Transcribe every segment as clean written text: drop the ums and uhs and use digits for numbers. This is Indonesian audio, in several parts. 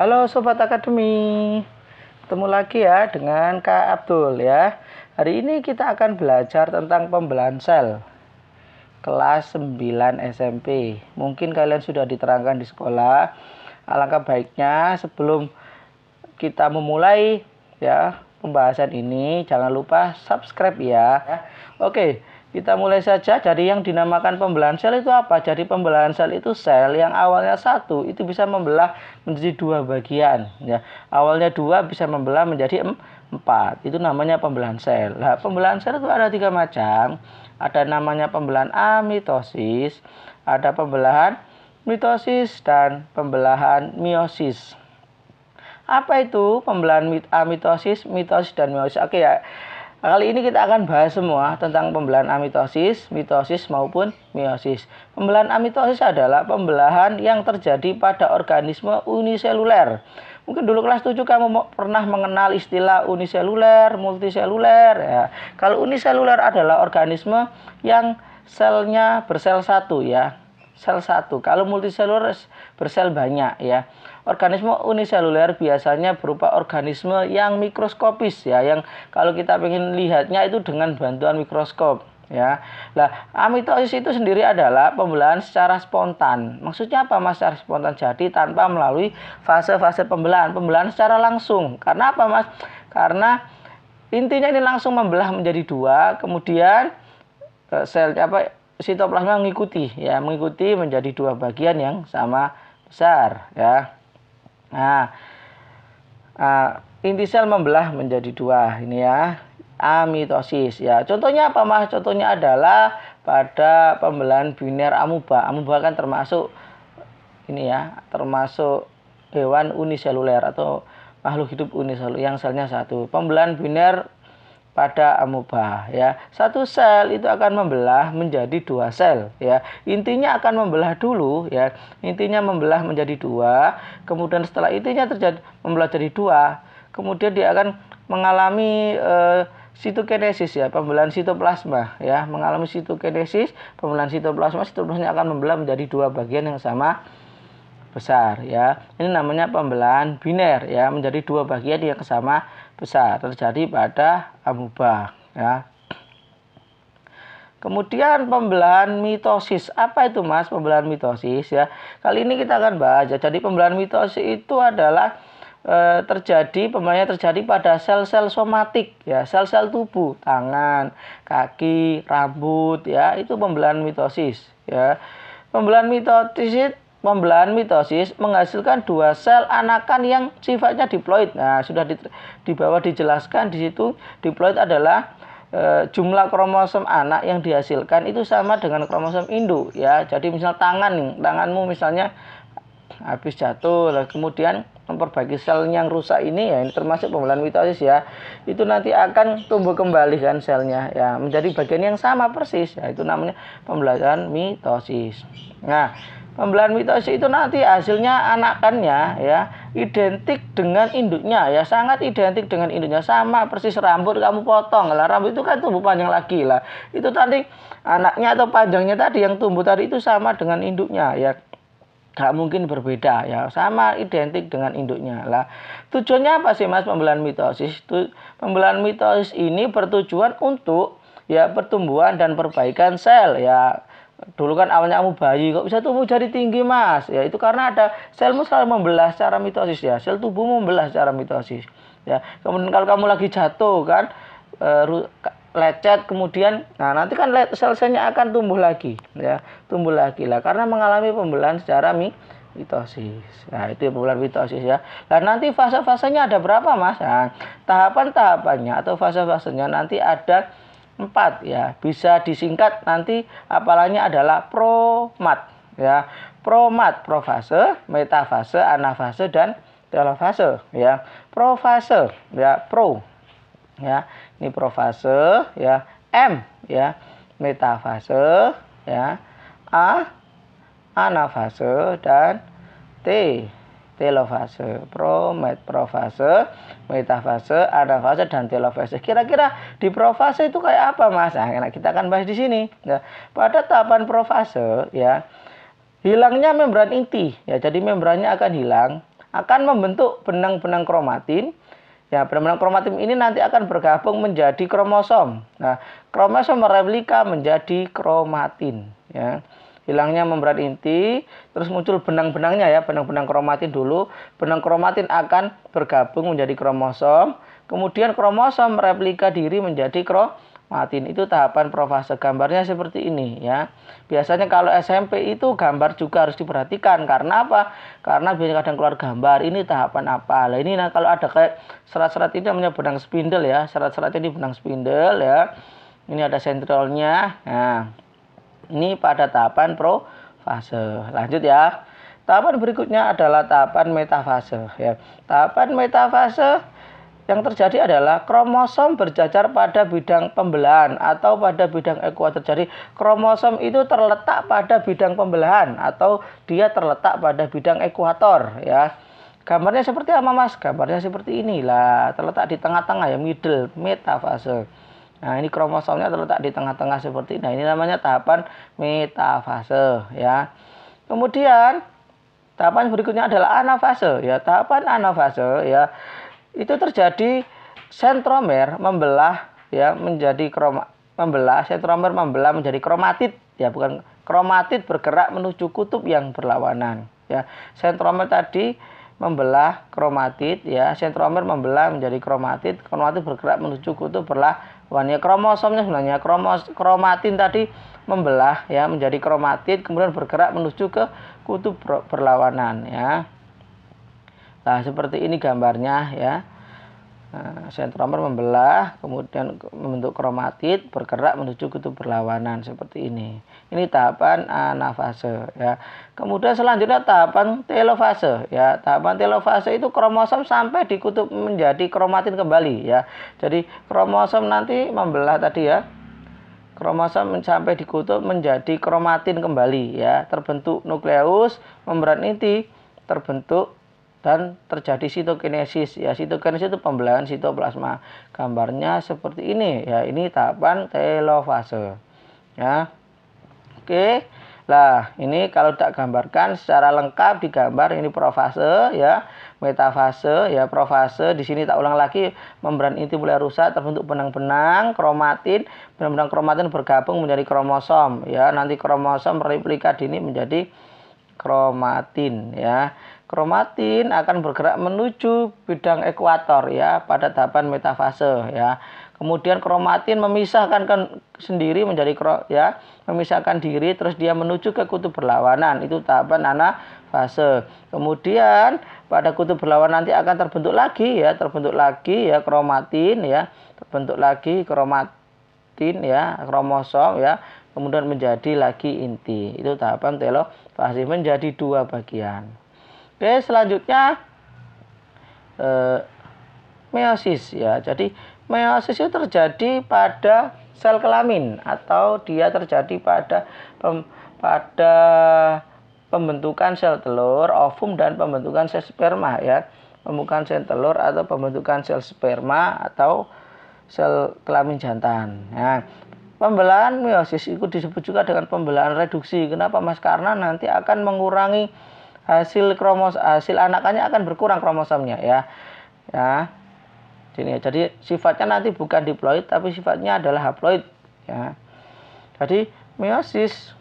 Halo Sobat Akademi, ketemu lagi ya dengan Kak Abdul ya. Hari ini kita akan belajar tentang pembelahan sel kelas 9 SMP. Mungkin kalian sudah diterangkan di sekolah. Alangkah baiknya sebelum kita memulai ya pembahasan ini, jangan lupa subscribe ya. Oke, kita mulai saja dari yang dinamakan pembelahan sel itu apa? Jadi pembelahan sel itu sel yang awalnya satu itu bisa membelah menjadi dua bagian ya. Awalnya dua bisa membelah menjadi empat. Itu namanya pembelahan sel. Nah, pembelahan sel itu ada tiga macam. Ada namanya pembelahan amitosis, ada pembelahan mitosis dan pembelahan meiosis. Apa itu pembelahan amitosis, mitosis, dan meiosis? Oke ya. Kali ini kita akan bahas semua tentang pembelahan amitosis, mitosis maupun meiosis. Pembelahan amitosis adalah pembelahan yang terjadi pada organisme uniseluler. Mungkin dulu kelas 7 kamu pernah mengenal istilah uniseluler, multiseluler ya. Kalau uniseluler adalah organisme yang selnya bersel satu ya. Sel satu. Kalau multiseluler bersel banyak ya. Organisme uniseluler biasanya berupa organisme yang mikroskopis ya, yang kalau kita ingin lihatnya itu dengan bantuan mikroskop ya. Nah, amitosis itu sendiri adalah pembelahan secara spontan. Maksudnya apa Mas secara spontan? Jadi tanpa melalui fase-fase pembelahan secara langsung. Karena apa Mas? Karena intinya ini langsung membelah menjadi dua, kemudian sel sitoplasma mengikuti menjadi dua bagian yang sama besar ya. Nah, inti sel membelah menjadi dua ini ya, amitosis ya. Contohnya apa Mas? Contohnya adalah pada pembelahan biner amuba. Amuba kan termasuk ini ya, termasuk hewan uniseluler atau makhluk hidup uniseluler yang selnya satu. Pembelahan biner pada amuba ya, satu sel itu akan membelah menjadi dua sel ya. Intinya akan membelah dulu ya, intinya membelah menjadi dua, kemudian setelah intinya terjadi membelah jadi dua, kemudian dia akan mengalami sitokinesis ya, pembelahan sitoplasma ya, mengalami sitokinesis, pembelahan sitoplasmanya akan membelah menjadi dua bagian yang sama besar ya. Ini namanya pembelahan biner ya, menjadi dua bagian yang sama besar, terjadi pada amuba ya. Kemudian pembelahan mitosis. Apa itu Mas pembelahan mitosis ya? Kali ini kita akan bahas ya. Jadi pembelahan mitosis itu adalah pembelahannya terjadi pada sel-sel somatik ya, sel-sel tubuh, tangan, kaki, rambut ya, itu pembelahan mitosis ya. Pembelahan mitosis menghasilkan dua sel anakan yang sifatnya diploid. Nah, sudah di bawah dijelaskan di situ, diploid adalah jumlah kromosom anak yang dihasilkan itu sama dengan kromosom induk ya. Jadi misal tanganmu misalnya habis jatuh, kemudian memperbaiki sel yang rusak ini ya, ini termasuk pembelahan mitosis ya. Itu nanti akan tumbuh kembali kan selnya ya, menjadi bagian yang sama persis ya, itu namanya pembelahan mitosis. Nah, pembelahan mitosis itu nanti hasilnya anakannya ya identik dengan induknya ya, sangat identik dengan induknya, sama persis rambut kamu potong lah, rambut itu kan tumbuh panjang lagi lah, itu tadi anaknya atau panjangnya tadi yang tumbuh tadi itu sama dengan induknya ya, gak mungkin berbeda ya, sama identik dengan induknya lah. Tujuannya apa sih Mas pembelahan mitosis? Pembelahan mitosis ini bertujuan untuk ya pertumbuhan dan perbaikan sel ya. Dulu kan awalnya kamu bayi kok bisa tumbuh jadi tinggi Mas ya, itu karena ada selmu selalu membelah secara mitosis ya, sel tubuhmu membelah secara mitosis ya. Kemudian kalau kamu lagi jatuh kan lecet, kemudian nah nanti kan sel-selnya akan tumbuh lagi ya, tumbuh lagi lah karena mengalami pembelahan secara mitosis. Nah, itu pembelahan mitosis ya. Nah, nanti fase-fasenya ada berapa Mas? Nah, tahapan-tahapannya atau fase-fasenya nanti ada 4 ya, bisa disingkat nanti apalanya adalah promat ya. Promat, profase, metafase, anafase, dan telofase ya. Profase ya, pro ya, ini profase ya, M ya, metafase ya, A anafase, dan T telofase. Profase, metafase, anafase, dan telofase. Kira-kira di profase itu kayak apa Mas? Nah, kita akan bahas di sini. Nah, pada tahapan profase ya, hilangnya membran inti ya, jadi membrannya akan hilang. akan membentuk benang-benang kromatin. Ya, benang-benang kromatin ini nanti akan bergabung menjadi kromosom. Nah, kromosom mereplika menjadi kromatin. Ya, hilangnya membran inti, terus muncul benang-benangnya ya, benang-benang kromatin dulu. Benang kromatin akan bergabung menjadi kromosom. Kemudian kromosom mereplika diri menjadi kromatin. Itu tahapan profase. Gambarnya seperti ini ya. Biasanya kalau SMP itu gambar juga harus diperhatikan. Karena apa? Karena biasanya kadang keluar gambar. Ini tahapan apa? Nah, ini kalau ada kayak serat-serat ini namanya benang spindle ya. Serat-seratnya ini benang spindle ya. Ini ada sentralnya. Nah, ini pada tahapan profase. Lanjut ya. Tahapan berikutnya adalah tahapan metafase ya. Tahapan metafase yang terjadi adalah kromosom berjajar pada bidang pembelahan atau pada bidang ekuator. Jadi kromosom itu terletak pada bidang pembelahan atau dia terletak pada bidang ekuator ya. Gambarnya seperti apa Mas? Gambarnya seperti inilah, terletak di tengah-tengah ya, middle, metafase. Nah, ini kromosomnya terletak di tengah-tengah seperti ini. Nah, ini namanya tahapan metafase ya. Kemudian tahapan berikutnya adalah anafase ya. Tahapan anafase ya, itu terjadi sentromer membelah ya menjadi sentromer membelah menjadi kromatid ya, bukan kromatid bergerak menuju kutub yang berlawanan ya. Sentromer tadi membelah kromatid ya, sentromer membelah menjadi kromatid bergerak menuju kutub berlawanan ya. Kromosomnya sebenarnya kromatin tadi membelah ya menjadi kromatid kemudian bergerak menuju ke kutub berlawanan ya. Nah, seperti ini gambarnya ya. Nah, sentromer membelah, kemudian membentuk kromatid, bergerak menuju kutub berlawanan seperti ini. Ini tahapan anafase ya. Kemudian selanjutnya tahapan telofase ya. Tahapan telofase itu kromosom sampai di kutub menjadi kromatin kembali ya. Jadi kromosom nanti membelah tadi ya. Kromosom sampai di kutub menjadi kromatin kembali ya. Terbentuk nukleus, membran inti terbentuk dan terjadi sitokinesis ya. Sitokinesis itu pembelahan sitoplasma. Gambarnya seperti ini ya. Ini tahapan telofase ya. Oke. Lah, ini kalau tak gambarkan secara lengkap digambar ini profase ya, metafase ya, profase. Di sini tak ulang lagi, membran inti mulai rusak, terbentuk benang-benang kromatin. Benang-benang kromatin bergabung menjadi kromosom ya. Nanti kromosom replika dini menjadi kromatin ya. Kromatin akan bergerak menuju bidang ekuator ya pada tahapan metafase ya. Kemudian kromatin memisahkan sendiri menjadi memisahkan diri terus dia menuju ke kutub berlawanan. Itu tahapan anafase. Kemudian pada kutub berlawanan nanti akan terbentuk lagi ya kromatin ya. Terbentuk lagi kromatin ya, kromosom ya. Kemudian menjadi lagi inti. Itu tahapan telofase menjadi dua bagian. Oke, selanjutnya meiosis ya. Jadi meiosis itu terjadi pada sel kelamin atau dia terjadi pada pembentukan sel telur, ovum dan pembentukan sel sperma ya. Pembentukan sel telur atau pembentukan sel sperma atau sel kelamin jantan. Nah, pembelahan meiosis itu disebut juga dengan pembelahan reduksi. Kenapa Mas? Karena nanti akan mengurangi hasil anakannya akan berkurang kromosomnya ya. Ya. Jadi sifatnya nanti bukan diploid tapi sifatnya adalah haploid ya. Jadi meiosis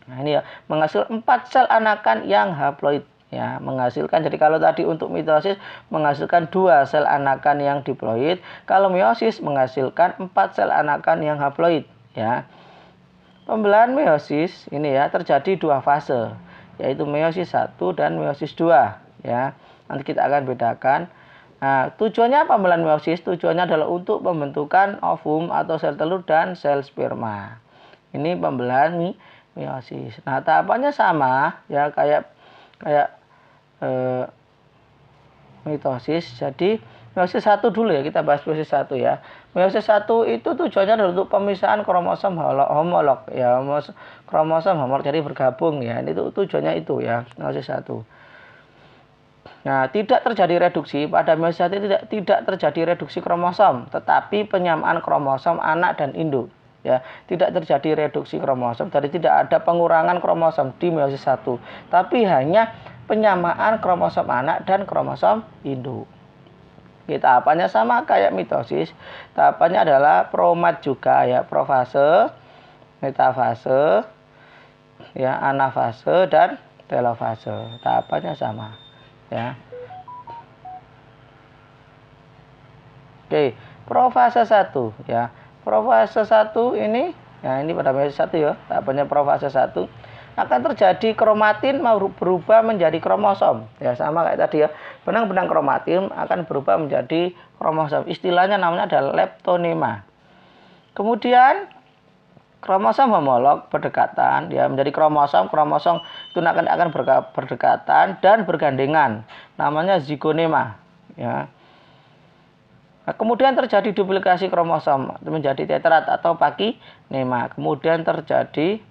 nah ini ya menghasilkan 4 sel anakan yang haploid ya, menghasilkan. Jadi kalau tadi untuk mitosis menghasilkan 2 sel anakan yang diploid, kalau meiosis menghasilkan 4 sel anakan yang haploid ya. Pembelahan meiosis ini ya terjadi 2 fase, yaitu meiosis 1 dan meiosis 2 ya. Nanti kita akan bedakan. Nah, tujuannya pembelahan meiosis tujuannya adalah untuk pembentukan ovum atau sel telur dan sel sperma. Ini pembelahan meiosis. Nah, tahapannya sama ya kayak mitosis. Jadi meiosis 1 dulu ya, kita bahas meiosis 1 ya. Meiosis 1 itu tujuannya adalah untuk pemisahan kromosom homolog ya, kromosom homolog jadi bergabung ya. Itu tujuannya itu ya, meiosis 1. Nah, tidak terjadi reduksi pada meiosis 1 tidak terjadi reduksi kromosom, tetapi penyamaan kromosom anak dan induk ya, tidak terjadi reduksi kromosom. Jadi tidak ada pengurangan kromosom di meiosis 1, tapi hanya penyamaan kromosom anak dan kromosom induk. Tahapannya sama kayak mitosis. Tahapannya adalah promat juga ya, profase, metafase, ya, anafase dan telofase. Tahapannya sama ya. Oke, profase 1 ya. Profase 1 ini, ya ini pada meiosis 1 ya. Tahapannya profase 1 akan terjadi kromatin mau berubah menjadi kromosom. Ya sama kayak tadi ya. Benang-benang kromatin akan berubah menjadi kromosom. Istilahnya namanya adalah leptonema. Kemudian kromosom homolog berdekatan ya menjadi kromosom. Kromosom itu akan berdekatan dan bergandengan. Namanya zigonema ya. Nah, kemudian terjadi duplikasi kromosom menjadi tetrat atau pakinema. Kemudian terjadi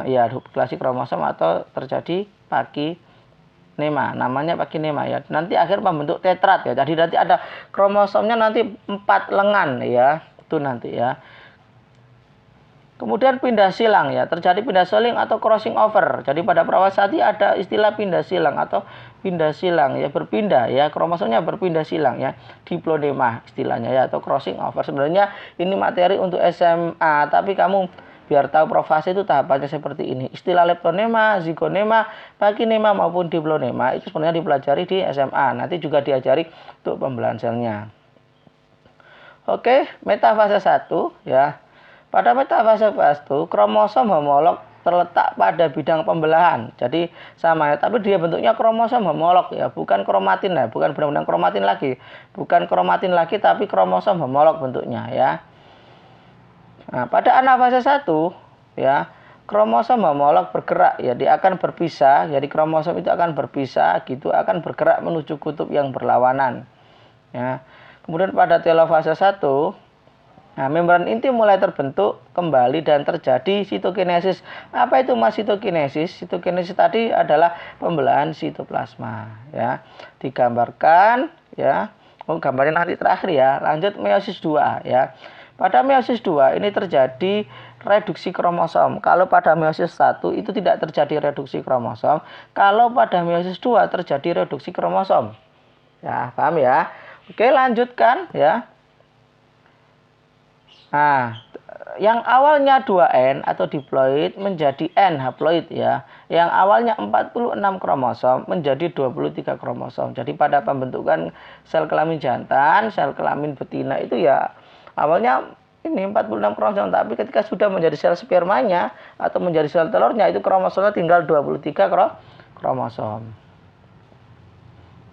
ya duplikasi kromosom atau terjadi pakinema, namanya pakinema ya. Nanti akhir membentuk tetrat ya. Jadi nanti ada kromosomnya nanti 4 lengan ya, itu nanti ya. Kemudian pindah silang ya, terjadi pindah silang atau crossing over. Jadi pada Prawasati ada istilah pindah silang atau pindah silang ya, berpindah ya, kromosomnya berpindah silang ya, diplonema istilahnya ya, atau crossing over. Sebenarnya ini materi untuk SMA, tapi kamu biar tahu profase itu tahapannya seperti ini. Istilah leptonema, zigonema, pakinema maupun diplonema itu sebenarnya dipelajari di SMA. Nanti juga diajari untuk pembelahan selnya. Oke, metafase 1 ya. Pada metafase 1 kromosom homolog terletak pada bidang pembelahan. Jadi sama ya, tapi dia bentuknya kromosom homolog ya, bukan kromatin ya, bukan benar-benar kromatin lagi. Bukan kromatin lagi tapi kromosom homolog bentuknya ya. Nah, pada anafase 1 ya, kromosom homolog bergerak ya, dia akan berpisah. Jadi kromosom itu akan berpisah gitu, akan bergerak menuju kutub yang berlawanan. Ya. Kemudian pada telofase 1, nah, membran inti mulai terbentuk kembali dan terjadi sitokinesis. Apa itu Mas sitokinesis? Sitokinesis tadi adalah pembelahan sitoplasma ya. Digambarkan ya. Gambarnya nanti terakhir ya. Lanjut meiosis 2 ya. Pada meiosis 2 ini terjadi reduksi kromosom. Kalau pada meiosis 1 itu tidak terjadi reduksi kromosom. Kalau pada meiosis 2 terjadi reduksi kromosom. Ya, paham ya? Oke, lanjutkan ya. Nah, yang awalnya 2N atau diploid menjadi N haploid ya. Yang awalnya 46 kromosom menjadi 23 kromosom. Jadi pada pembentukan sel kelamin jantan, sel kelamin betina itu ya awalnya ini 46 kromosom, tapi ketika sudah menjadi sel spermanya atau menjadi sel telurnya itu kromosomnya tinggal 23 kromosom.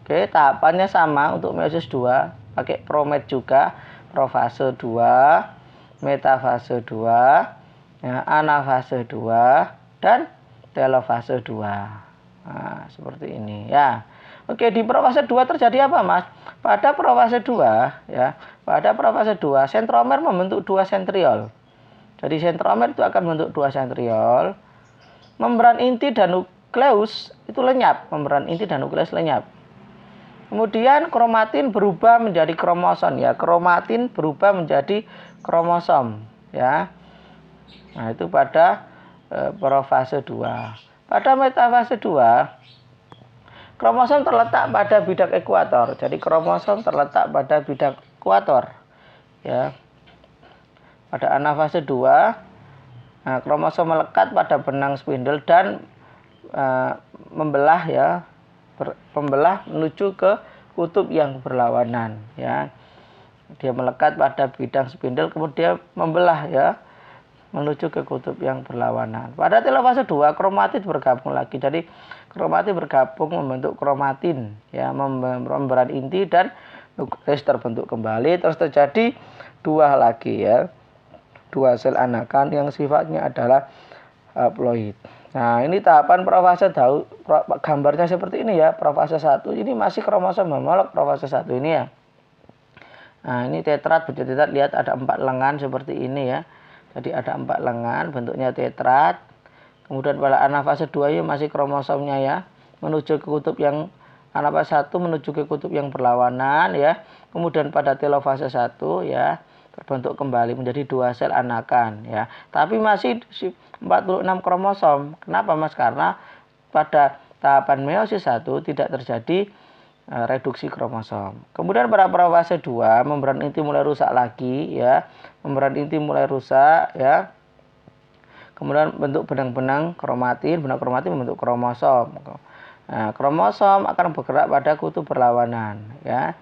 Oke, tahapannya sama untuk meiosis 2, pakai promet juga, profase 2, metafase 2, ya, anafase 2 dan telofase 2. Nah, seperti ini ya. Oke, di profase 2 terjadi apa, Mas? Pada profase 2 ya, pada profase 2 sentromer membentuk 2 sentriol. Jadi sentromer itu akan membentuk 2 sentriol. Membran inti dan nukleus itu lenyap, membran inti dan nukleus lenyap. Kemudian kromatin berubah menjadi kromosom ya. Kromatin berubah menjadi kromosom ya. Nah, itu pada profase 2. Pada metafase 2 kromosom terletak pada bidang ekuator. Jadi kromosom terletak pada bidang ekuator. Ya. Pada anafase 2, nah, kromosom melekat pada benang spindel dan membelah ya, membelah menuju ke kutub yang berlawanan ya. Dia melekat pada bidang spindel kemudian membelah ya menuju ke kutub yang berlawanan. Pada telofase 2 kromatin bergabung lagi. Jadi kromatin bergabung membentuk kromatin ya, membran inti dan nukleus terbentuk kembali, terus terjadi 2 lagi ya. 2 sel anakan yang sifatnya adalah haploid. Nah, ini tahapan profase gambarnya seperti ini ya. Profase 1 ini masih kromosom homolog profase 1 ini ya. Nah, ini tetrat, bentuk tetrat, lihat ada 4 lengan seperti ini ya. Jadi ada 4 lengan, bentuknya tetrat. Kemudian pada anafase 2 ini masih kromosomnya ya, menuju ke kutub yang anafase 1 menuju ke kutub yang berlawanan ya. Kemudian pada telofase 1 ya, terbentuk kembali menjadi 2 sel anakan ya. Tapi masih 46 kromosom. Kenapa Mas? Karena pada tahapan meiosis 1 tidak terjadi reduksi kromosom. Kemudian pada fase 2 membran inti mulai rusak lagi ya. Membran inti mulai rusak ya. Kemudian bentuk benang-benang kromatin, benang kromatin membentuk kromosom. Nah, kromosom akan bergerak pada kutub berlawanan ya.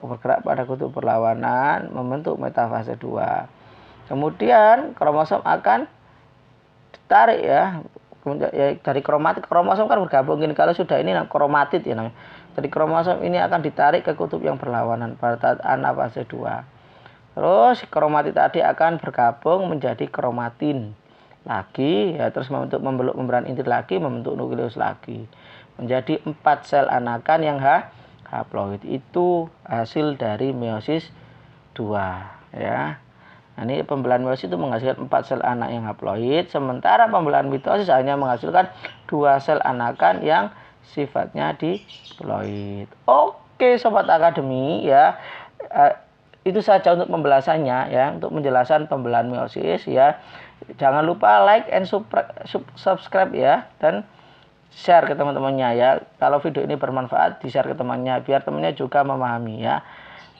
Bergerak pada kutub berlawanan membentuk metafase 2. Kemudian kromosom akan ditarik ya. Dari kromosom kan bergabung ini, kalau sudah ini kromatid ya namanya. Dari kromosom ini akan ditarik ke kutub yang berlawanan pada anafase 2. Terus kromatid tadi akan bergabung menjadi kromatin lagi ya, terus membeluk membran inti lagi, membentuk nukleus lagi. Menjadi 4 sel anakan yang haploid. Itu hasil dari meiosis 2 ya. Nah, ini pembelahan meiosis itu menghasilkan 4 sel anak yang haploid, sementara pembelahan mitosis hanya menghasilkan 2 sel anakan yang sifatnya diploid. Oke Sobat Akademi ya. Itu saja untuk pembelasannya ya, untuk menjelaskan pembelahan meiosis ya. Jangan lupa like and subscribe ya, dan share ke teman-temannya ya. Kalau video ini bermanfaat, di-share ke temannya biar temannya juga memahami ya.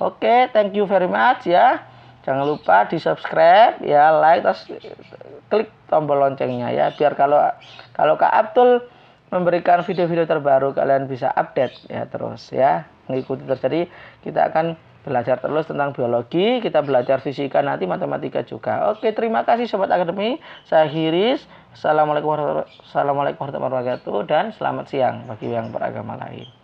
Oke, thank you very much ya. Jangan lupa di-subscribe ya, like, terus klik tombol loncengnya ya, biar kalau Kak Abdul memberikan video-video terbaru kalian bisa update ya terus ya, mengikuti terus. Jadi kita akan belajar terus tentang biologi, kita belajar fisika, nanti matematika juga. Oke, terima kasih Sobat Akademi. Saya Hiris. Assalamualaikum warahmatullahi wabarakatuh dan selamat siang bagi yang beragama lain.